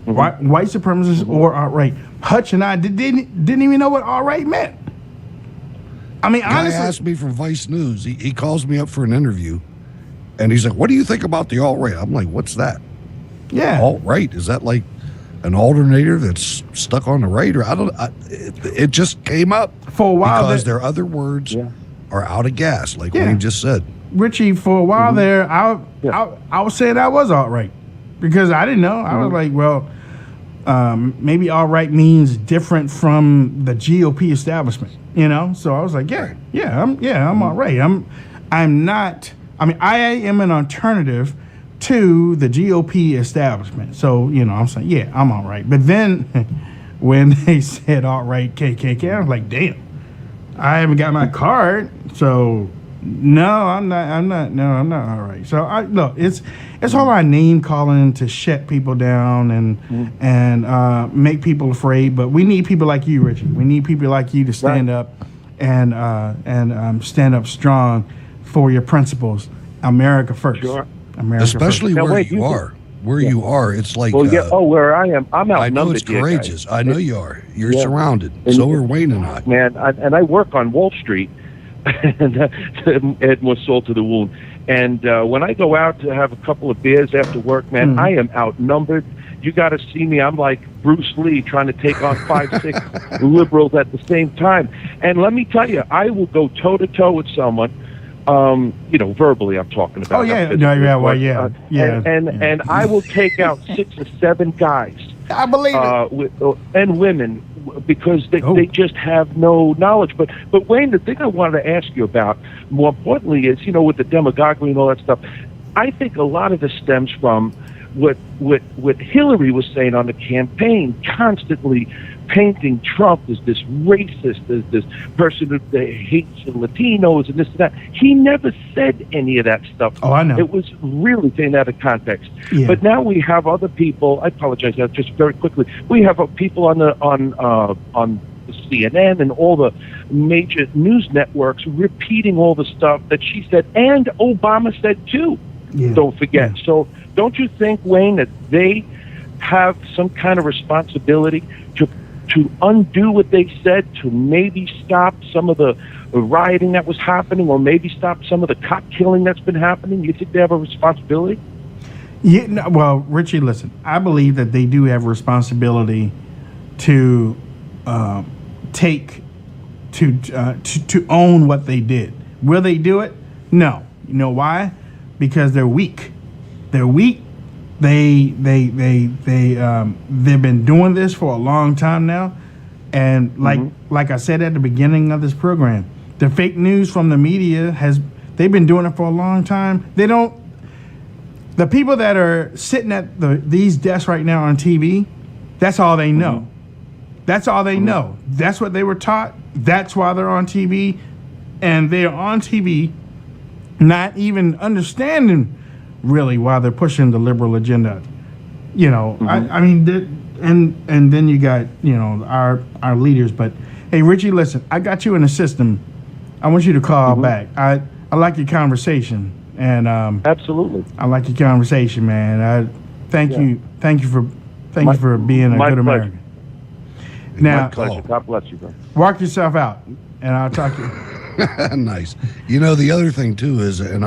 [SPEAKER 2] White supremacists or alt-right. Hutch and I didn't even know what alt-right meant. I mean, honestly,
[SPEAKER 5] guy asked me from Vice News. He calls me up for an interview, and he's like, "What do you think about the alt-right?" I'm like, "What's that?"
[SPEAKER 2] Yeah,
[SPEAKER 5] alt-right, is that like an alternator that's stuck on the right, or it just came up
[SPEAKER 2] for a while
[SPEAKER 5] because their other words are out of gas, like Wayne just said.
[SPEAKER 2] Richie, for a while there, I was saying I was alt-right because I didn't know. I was like, well, maybe alt-right means different from the GOP establishment, you know. So I was like, I'm alt-right. I'm not. I mean, I am an alternative to the GOP establishment. So, you know, I'm saying, yeah, I'm all right. But then when they said alt-right KKK, I was like, damn, I haven't got my card. So, no, I'm not all right. So, look, it's all our name calling to shut people down and make people afraid. But we need people like you, Richie. We need people like you to stand up and stand up strong for your principles. America first. Sure. America
[SPEAKER 5] Especially
[SPEAKER 2] first.
[SPEAKER 5] where you are. Where you are, it's like...
[SPEAKER 8] Well, where I am, I'm outnumbered.
[SPEAKER 5] I know it's courageous. I know you are. You're surrounded.
[SPEAKER 8] And
[SPEAKER 5] so are Wayne and I.
[SPEAKER 8] Man, and I work on Wall Street, and add more salt to the wound. And when I go out to have a couple of beers after work, man, I am outnumbered. You got to see me. I'm like Bruce Lee trying to take on 5-6 liberals at the same time. And let me tell you, I will go toe-to-toe with someone. You know, verbally, I'm talking about.
[SPEAKER 2] Oh yeah,
[SPEAKER 8] and I will take out 6 or 7 guys.
[SPEAKER 2] I believe it.
[SPEAKER 8] And women, because they just have no knowledge. But Wayne, the thing I wanted to ask you about, more importantly, is, you know, with the demagoguery and all that stuff, I think a lot of this stems from what Hillary was saying on the campaign, constantly painting Trump as this racist, as this person that hates Latinos and this and that. He never said any of that stuff.
[SPEAKER 2] Oh, I know.
[SPEAKER 8] It was really taken out of context.
[SPEAKER 2] Yeah.
[SPEAKER 8] But now we have other people. I apologize, just very quickly. We have people on CNN and all the major news networks repeating all the stuff that she said and Obama said too. Yeah. Don't forget. Yeah. So don't you think, Wayne, that they have some kind of responsibility to undo what they said, to maybe stop some of the rioting that was happening, or maybe stop some of the cop killing that's been happening? You think they have a responsibility?
[SPEAKER 2] Yeah. No, well, Richie, listen. I believe that they do have a responsibility to to own what they did. Will they do it? No. You know why? Because they're weak. They're weak. They've been doing this for a long time now, and like I said at the beginning of this program, the fake news from the media they've been doing it for a long time. The people that are sitting at these desks right now on TV, that's all they know. That's all they know. That's what they were taught. That's why they're on TV, and they're on TV, not even understanding really why they're pushing the liberal agenda. You know, I mean, and then you got, you know, our leaders. But hey, Richie, listen, I got you in the system. I want you to call back. I like your conversation, and
[SPEAKER 8] absolutely,
[SPEAKER 2] I like your conversation, man. I thank you for being a good American. Now,
[SPEAKER 8] God bless you, bro.
[SPEAKER 2] Walk yourself out, and I'll talk to you.
[SPEAKER 5] Nice. You know, the other thing too is, and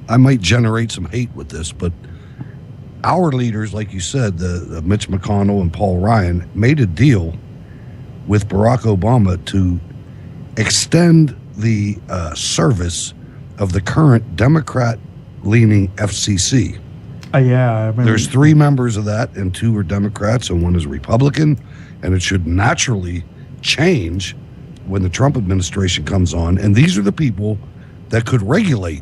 [SPEAKER 5] I might generate some hate with this, but our leaders, like you said, the Mitch McConnell and Paul Ryan, made a deal with Barack Obama to extend the service of the current Democrat-leaning FCC.
[SPEAKER 2] Yeah.
[SPEAKER 5] There's 3 members of that, and 2 are Democrats, and 1 is Republican, and it should naturally change when the Trump administration comes on. And these are the people that could regulate.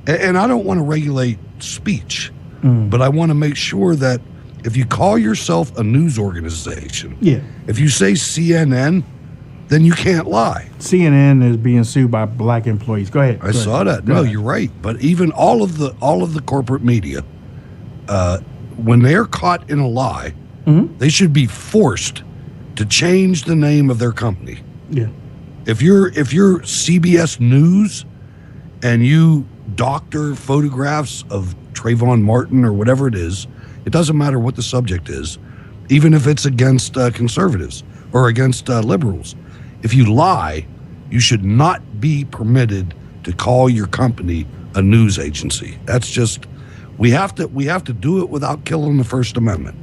[SPEAKER 5] And I don't want to regulate speech, but I want to make sure that if you call yourself a news organization, if you say CNN, then you can't lie.
[SPEAKER 2] CNN is being sued by black employees. Go ahead.
[SPEAKER 5] I saw that. No, you're right. But even all of the corporate media, when they're caught in a lie, they should be forced to change the name of their company.
[SPEAKER 2] Yeah.
[SPEAKER 5] If you're CBS News and you doctor photographs of Trayvon Martin or whatever it is, it doesn't matter what the subject is, even if it's against conservatives or against liberals. If you lie, you should not be permitted to call your company a news agency. That's just, we have to do it without killing the First Amendment.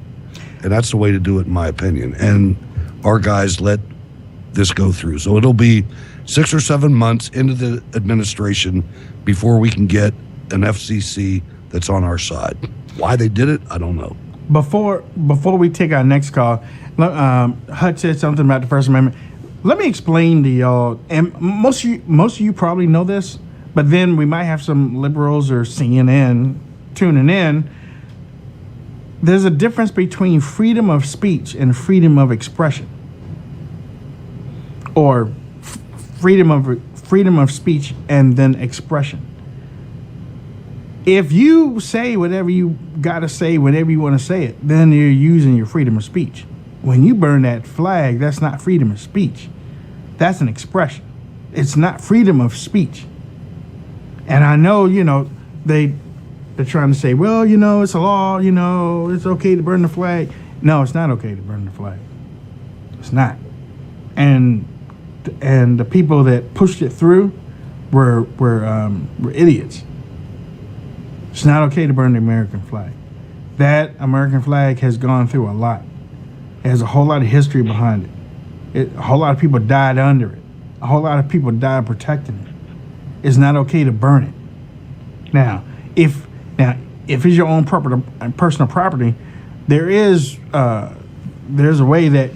[SPEAKER 5] And that's the way to do it, in my opinion. And our guys let this go through. So it'll be 6 or 7 months into the administration before we can get an FCC that's on our side. Why they did it, I don't know.
[SPEAKER 2] Before we take our next call, Hutch said something about the First Amendment. Let me explain to y'all, and most of you probably know this, but then we might have some liberals or CNN tuning in. There's a difference between freedom of speech and freedom of expression, or freedom of speech and then expression. If you say whatever you gotta say, whenever you want to say it, then you're using your freedom of speech. When you burn that flag, that's not freedom of speech. That's an expression. It's not freedom of speech. And I know, they're trying to say, well, it's a law, it's okay to burn the flag. No, it's not okay to burn the flag. It's not. And the people that pushed it through were idiots. It's not okay to burn the American flag. That American flag has gone through a lot. It has a whole lot of history behind it. A whole lot of people died under it. A whole lot of people died protecting it. It's not okay to burn it. Now, if it's your own personal property, there's a way that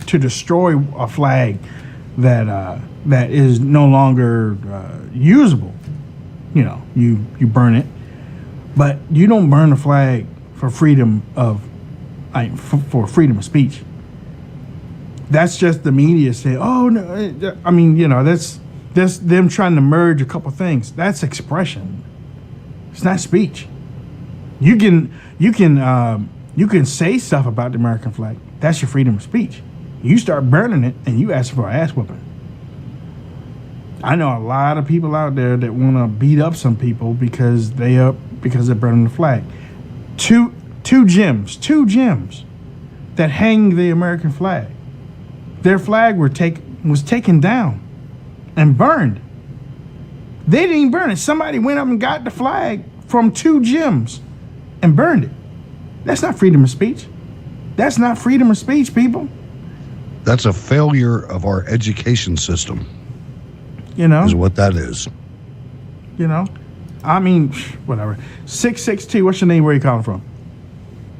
[SPEAKER 2] to destroy a flag that is no longer usable. You burn it, but you don't burn the flag for freedom of freedom of speech. That's just the media saying, "Oh no," that's them trying to merge a couple things. That's expression. It's not speech. You can say stuff about the American flag. That's your freedom of speech. You start burning it, and you ask for an ass whooping. I know a lot of people out there that want to beat up some people because they're burning the flag. Two gyms that hang the American flag. Their flag was taken down and burned. They didn't burn it. Somebody went up and got the flag from 2 gyms and burned it. That's not freedom of speech. That's not freedom of speech, people.
[SPEAKER 5] That's a failure of our education system. Is what that is. Whatever. 662, what's your name? Where you calling from?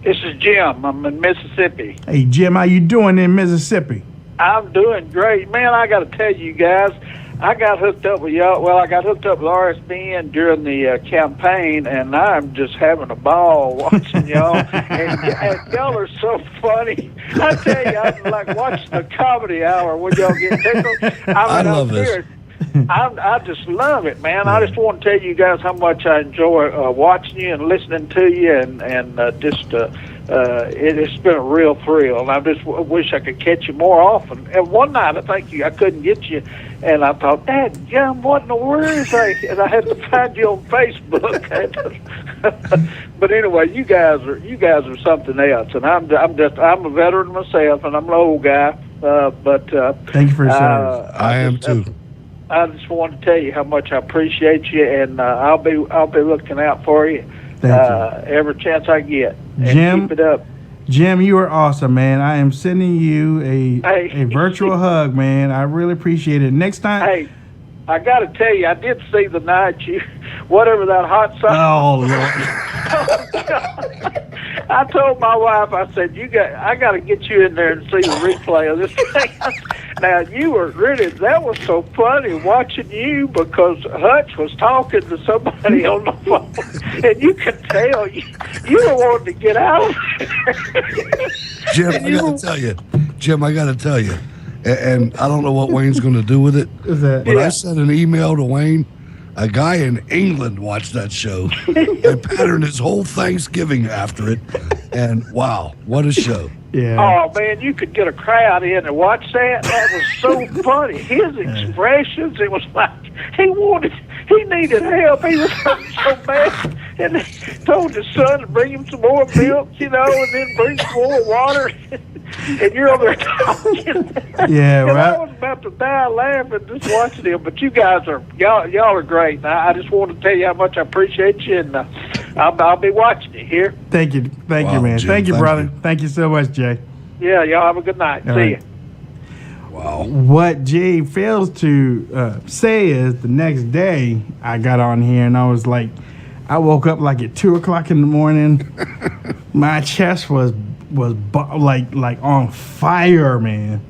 [SPEAKER 9] This is Jim. I'm in Mississippi.
[SPEAKER 2] Hey, Jim, how you doing in Mississippi?
[SPEAKER 9] I'm doing great. Man, I got to tell you guys, I got hooked up with y'all. Well, I got hooked up with RSBN during the campaign, and I'm just having a ball watching y'all. and y'all are so funny. I tell you, I'm like watching the comedy hour when y'all get tickled.
[SPEAKER 5] I love this.
[SPEAKER 9] I just love it, man. I just want to tell you guys how much I enjoy watching you and listening to you, and it's been a real thrill. And I just wish I could catch you more often. And one night, I couldn't get you, and I thought, Dad, Jim, what in the world is that? And I had to find you on Facebook. But anyway, you guys are something else. And I'm a veteran myself, and I'm an old guy. But
[SPEAKER 2] thank you for your service.
[SPEAKER 5] I am too.
[SPEAKER 9] I just wanted to tell you how much I appreciate you, and I'll be looking out for you every chance I get. And
[SPEAKER 2] Jim,
[SPEAKER 9] keep it up.
[SPEAKER 2] Jim, you are awesome, man. I am sending you a virtual hug, man. I really appreciate it. Next time.
[SPEAKER 9] Hey, I got to tell you, I did see the night whatever that hot sauce.
[SPEAKER 2] Oh, Lord.
[SPEAKER 9] I told my wife, I said, I got to get you in there and see the replay of this thing. Now, that was so funny watching you, because Hutch was talking to somebody on the phone, and you could tell you were wanting to get out of there.
[SPEAKER 5] Jim, I got to tell you, And I don't know what Wayne's going to do with it.
[SPEAKER 2] Is that?
[SPEAKER 5] But I sent an email to Wayne. A guy in England watched that show and patterned his whole Thanksgiving after it. And wow, what a show.
[SPEAKER 2] Yeah.
[SPEAKER 9] Oh man, you could get a crowd in and watch that. That was so funny. His expressions, it was like he needed help. He was so bad. And he told his son to bring him some more milk, and then bring some more water. And you're over there talking.
[SPEAKER 2] Yeah,
[SPEAKER 9] and
[SPEAKER 2] right.
[SPEAKER 9] I was about to die laughing just watching him. But you guys y'all are great. And I just want to tell you how much I appreciate you, and I'll be watching it here.
[SPEAKER 2] Thank you, man.
[SPEAKER 5] Jim,
[SPEAKER 2] thank you, brother.
[SPEAKER 5] you.
[SPEAKER 2] Thank you so much, Jay.
[SPEAKER 9] Yeah, y'all have a good night.
[SPEAKER 2] All
[SPEAKER 9] See
[SPEAKER 2] right.
[SPEAKER 9] ya.
[SPEAKER 5] Wow.
[SPEAKER 2] What Jay fails to say is the next day I got on here and I was like, I woke up like at 2 o'clock in the morning. My chest was like on fire, man.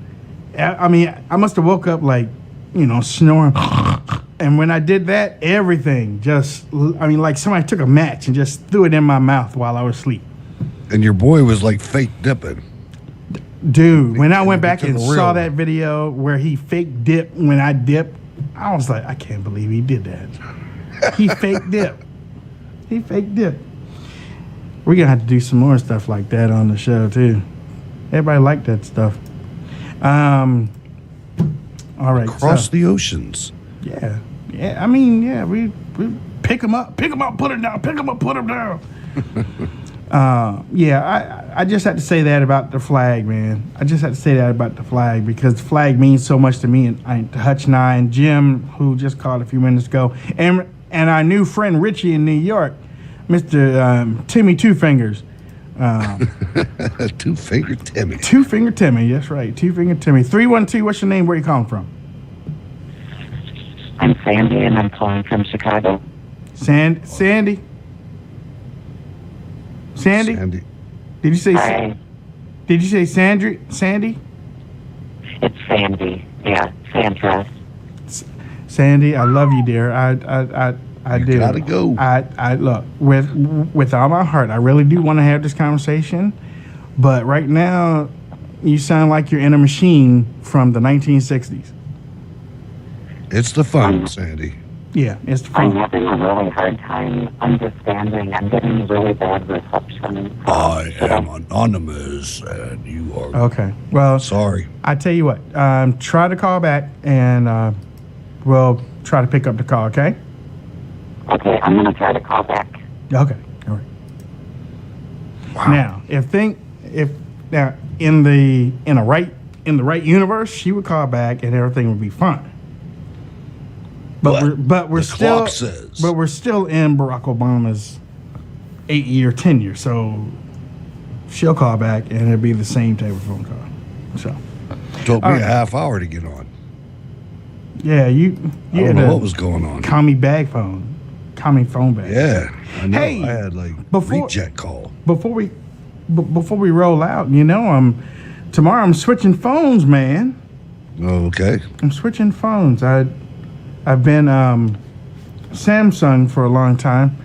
[SPEAKER 2] I mean, I must have woke up like, snoring. And when I did that, everything like somebody took a match and just threw it in my mouth while I was asleep.
[SPEAKER 5] And your boy was like fake dipping.
[SPEAKER 2] Dude, when I went back
[SPEAKER 5] took
[SPEAKER 2] and
[SPEAKER 5] a
[SPEAKER 2] saw
[SPEAKER 5] real
[SPEAKER 2] that video where he fake dipped when I dipped, I was like, I can't believe he did that. He fake dipped. He fake dipped. We're going to have to do some more stuff like that on the show, too. Everybody liked that stuff. All right.
[SPEAKER 5] Across the oceans.
[SPEAKER 2] Yeah. Yeah, I mean, yeah, we pick them up, put them down, pick them up, put them down. I just had to say that about the flag, man. I just had to say that about the flag because the flag means so much to me and to Hutch and I and Jim, who just called a few minutes ago, and our new friend Richie in New York, Mr. Timmy Two Fingers.
[SPEAKER 5] Two Finger Timmy.
[SPEAKER 2] Two Finger Timmy, that's right. Two Finger Timmy. 312, what's your name? Where you calling from?
[SPEAKER 10] I'm Sandy, and I'm calling from Chicago.
[SPEAKER 2] Sandy? Sandy? Did you say?
[SPEAKER 10] Hi.
[SPEAKER 2] Did you say Sandy?
[SPEAKER 10] It's Sandy. Yeah, Sandra.
[SPEAKER 2] Sandy, I love you, dear. I
[SPEAKER 5] You
[SPEAKER 2] do.
[SPEAKER 5] gotta go.
[SPEAKER 2] I look with all my heart. I really do want to have this conversation, but right now, you sound like you're in a machine from the 1960s.
[SPEAKER 5] It's the fun, Sandy.
[SPEAKER 2] Yeah, it's the
[SPEAKER 10] I'm
[SPEAKER 2] fun.
[SPEAKER 10] having a really hard time understanding. I'm getting really bad reception.
[SPEAKER 5] I am anonymous, and you are.
[SPEAKER 2] Okay. Well,
[SPEAKER 5] Sorry.
[SPEAKER 2] I tell you what. Try to call back, and we'll try to pick up the call. Okay.
[SPEAKER 10] Okay, I'm going to try to call back.
[SPEAKER 2] Okay. All right.
[SPEAKER 5] Wow.
[SPEAKER 2] Now, if in the right universe, she would call back and everything would be fine. But we're
[SPEAKER 5] the
[SPEAKER 2] still
[SPEAKER 5] clock says.
[SPEAKER 2] but we're still in Barack Obama's 8-year tenure, so she'll call back and it'll be the same type of phone call. So
[SPEAKER 5] Took me
[SPEAKER 2] all
[SPEAKER 5] a
[SPEAKER 2] right.
[SPEAKER 5] half hour to get on.
[SPEAKER 2] yeah, you
[SPEAKER 5] I
[SPEAKER 2] had
[SPEAKER 5] don't know
[SPEAKER 2] to
[SPEAKER 5] what was going on.
[SPEAKER 2] call me phone bag.
[SPEAKER 5] Yeah, I know.
[SPEAKER 2] Hey,
[SPEAKER 5] I had like
[SPEAKER 2] before-
[SPEAKER 5] reject call.
[SPEAKER 2] Before we roll out, tomorrow I'm switching phones, man.
[SPEAKER 5] Okay.
[SPEAKER 2] I'm switching phones. I've been Samsung for a long time.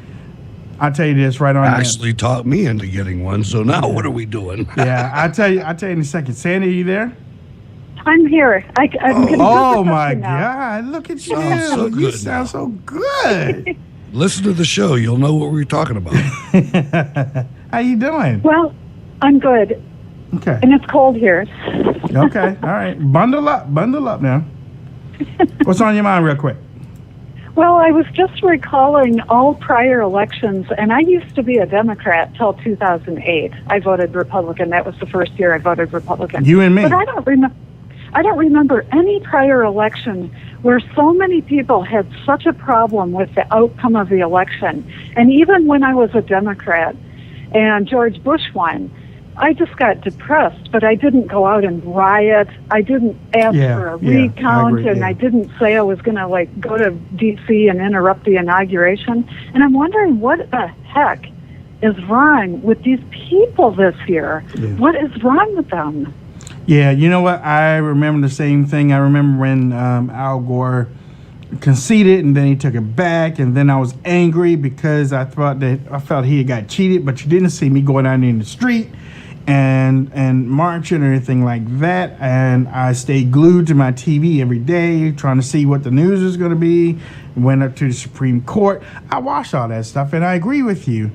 [SPEAKER 2] I'll tell you this right on.
[SPEAKER 5] Actually taught me into getting one. So now what are we doing?
[SPEAKER 2] Yeah, I'll tell you in a second. Sandy, are you there?
[SPEAKER 11] I'm here. I'm gonna
[SPEAKER 2] Oh my God! Look at you.
[SPEAKER 5] Sounds so
[SPEAKER 2] You
[SPEAKER 5] good
[SPEAKER 2] sound
[SPEAKER 5] now.
[SPEAKER 2] so good.
[SPEAKER 5] Listen to the show. You'll know what we're talking about.
[SPEAKER 2] How you doing?
[SPEAKER 11] Well, I'm good,
[SPEAKER 2] Okay.
[SPEAKER 11] and it's cold here.
[SPEAKER 2] Okay. All right. Bundle up now. What's on your mind, real quick?
[SPEAKER 11] Well, I was just recalling all prior elections, and I used to be a Democrat till 2008. I voted Republican. That was the first year I voted Republican.
[SPEAKER 2] You and me.
[SPEAKER 11] But I don't remember any prior election where so many people had such a problem with the outcome of the election. And even when I was a Democrat and George Bush won, I just got depressed, but I didn't go out and riot. I didn't ask for a recount, and I didn't say I was going to go to D.C. and interrupt the inauguration. And I'm wondering what the heck is wrong with these people this year? Yeah. What is wrong with them?
[SPEAKER 2] Yeah, you know what? I remember the same thing. I remember when Al Gore conceded, and then he took it back, and then I was angry because I felt he had got cheated, but you didn't see me going out in the street and marching or anything like that. And I stayed glued to my TV every day, trying to see what the news is going to be. Went up to the Supreme Court. I watched all that stuff, and I agree with you.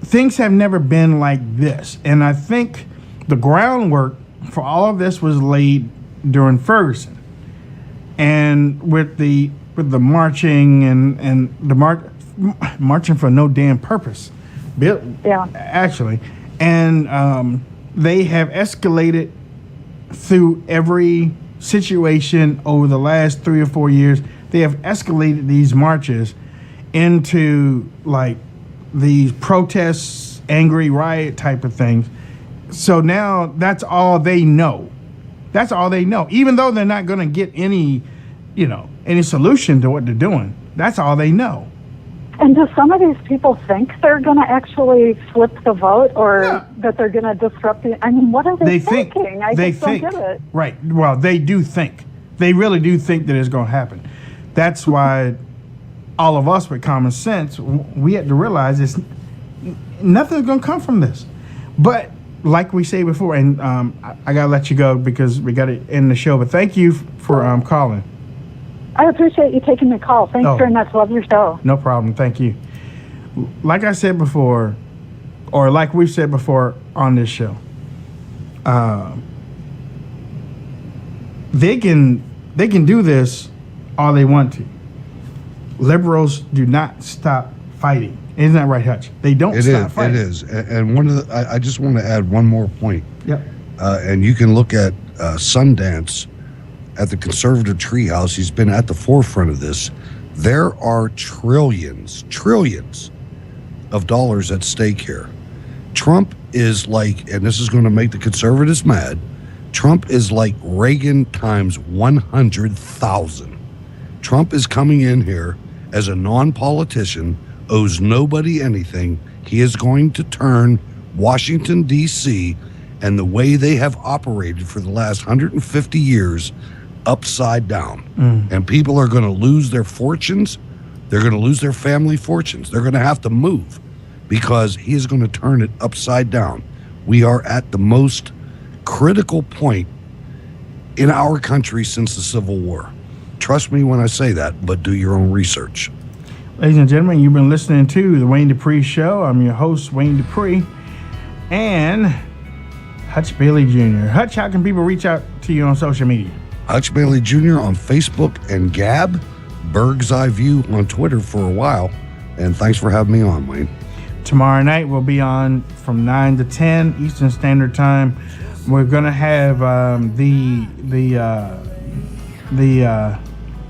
[SPEAKER 2] Things have never been like this, and I think the groundwork for all of this was laid during Ferguson, and with the marching and the marching for no damn purpose. Actually. And they have escalated through every situation over the last 3 or 4 years. They have escalated these marches into like these protests, angry riot type of things. So now that's all they know. That's all they know. Even though they're not going to get any solution to what they're doing. That's all they know.
[SPEAKER 11] And do some of these people think they're going to actually flip the vote, or that they're going to disrupt the... I mean, what are they thinking? I just don't get it.
[SPEAKER 2] Right. Well, they do think. They really do think that it's going to happen. That's why all of us with common sense, we have to realize nothing's going to come from this. But like we say before, and I got to let you go because we got to end the show, but thank you for calling.
[SPEAKER 11] I appreciate you taking the call. Thanks very much. Love your show.
[SPEAKER 2] No problem. Thank you. Like I said before, or like we've said before on this show, they can do this all they want to. Liberals do not stop fighting. Isn't that right, Hutch? They don't stop fighting.
[SPEAKER 5] It is. And I just want to add one more point.
[SPEAKER 2] Yep.
[SPEAKER 5] And you can look at Sundance at the conservative treehouse. He's been at the forefront of this. There are trillions of dollars at stake here. Trump is like, and this is going to make the conservatives mad, Trump is like Reagan times 100,000. Trump is coming in here as a non-politician, owes nobody anything. He is going to turn Washington, D.C., and the way they have operated for the last 150 years upside down. And people are going to lose their fortunes. They're going to lose their family fortunes. They're going to have to move because he is going to turn it upside down. We are at the most critical point in our country since the Civil War. Trust me when I say that, but do your own research.
[SPEAKER 2] Ladies and gentlemen, you've been listening to The Wayne Dupree Show. I'm your host, Wayne Dupree, and Hutch Bailey Jr. Hutch, how can people reach out to you on social media?
[SPEAKER 5] Hutch Bailey Jr. on Facebook and Gab, Berg's Eye View on Twitter for a while. And thanks for having me on, Wayne.
[SPEAKER 2] Tomorrow night we'll be on from 9 to 10 Eastern Standard Time. We're going to have the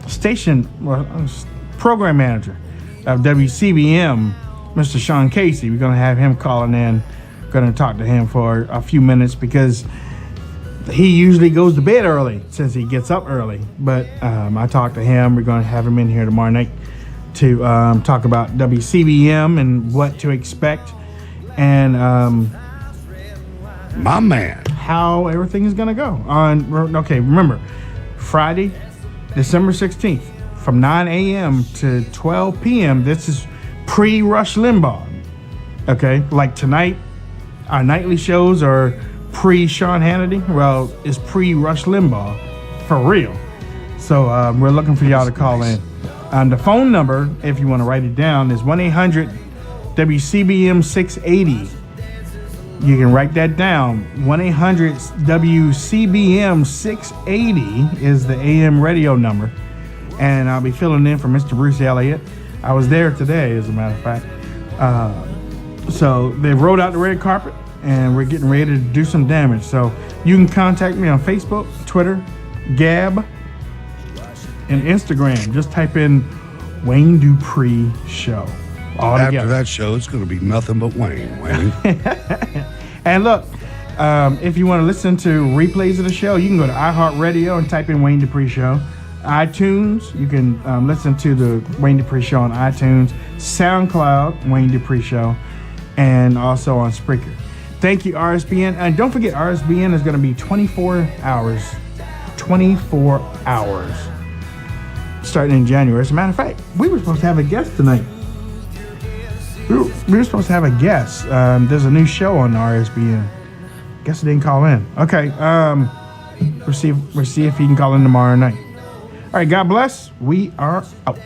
[SPEAKER 2] station program manager of WCBM, Mr. Sean Casey. We're going to have him calling in. Going to talk to him for a few minutes because he usually goes to bed early since he gets up early. But I talked to him. We're going to have him in here tomorrow night to talk about WCBM and what to expect and
[SPEAKER 5] my man,
[SPEAKER 2] how everything is going to go. Remember, Friday, December 16th from 9 a.m. to 12 p.m. This is pre-Rush Limbaugh. Okay, like tonight, our nightly shows are pre-Sean Hannity. Well, it's pre-Rush Limbaugh, for real. So we're looking for y'all to call in. The phone number, if you want to write it down, is 1-800-WCBM-680. You can write that down. 1-800-WCBM-680 is the AM radio number. And I'll be filling in for Mr. Bruce Elliott. I was there today, as a matter of fact. So they've rolled out the red carpet, and we're getting ready to do some damage. So you can contact me on Facebook, Twitter, Gab, and Instagram. Just type in Wayne Dupree Show. All
[SPEAKER 5] After
[SPEAKER 2] together.
[SPEAKER 5] that show, it's going to be nothing but Wayne.
[SPEAKER 2] And look, if you want to listen to replays of the show, you can go to iHeartRadio and type in Wayne Dupree Show. iTunes, you can listen to the Wayne Dupree Show on iTunes. SoundCloud, Wayne Dupree Show. And also on Spreaker. Thank you, RSBN. And don't forget, RSBN is going to be 24 hours. 24 hours. Starting in January. As a matter of fact, we were supposed to have a guest tonight. We were supposed to have a guest. There's a new show on RSBN. Guess he didn't call in. Okay. We'll see if he can call in tomorrow night. All right. God bless. We are out.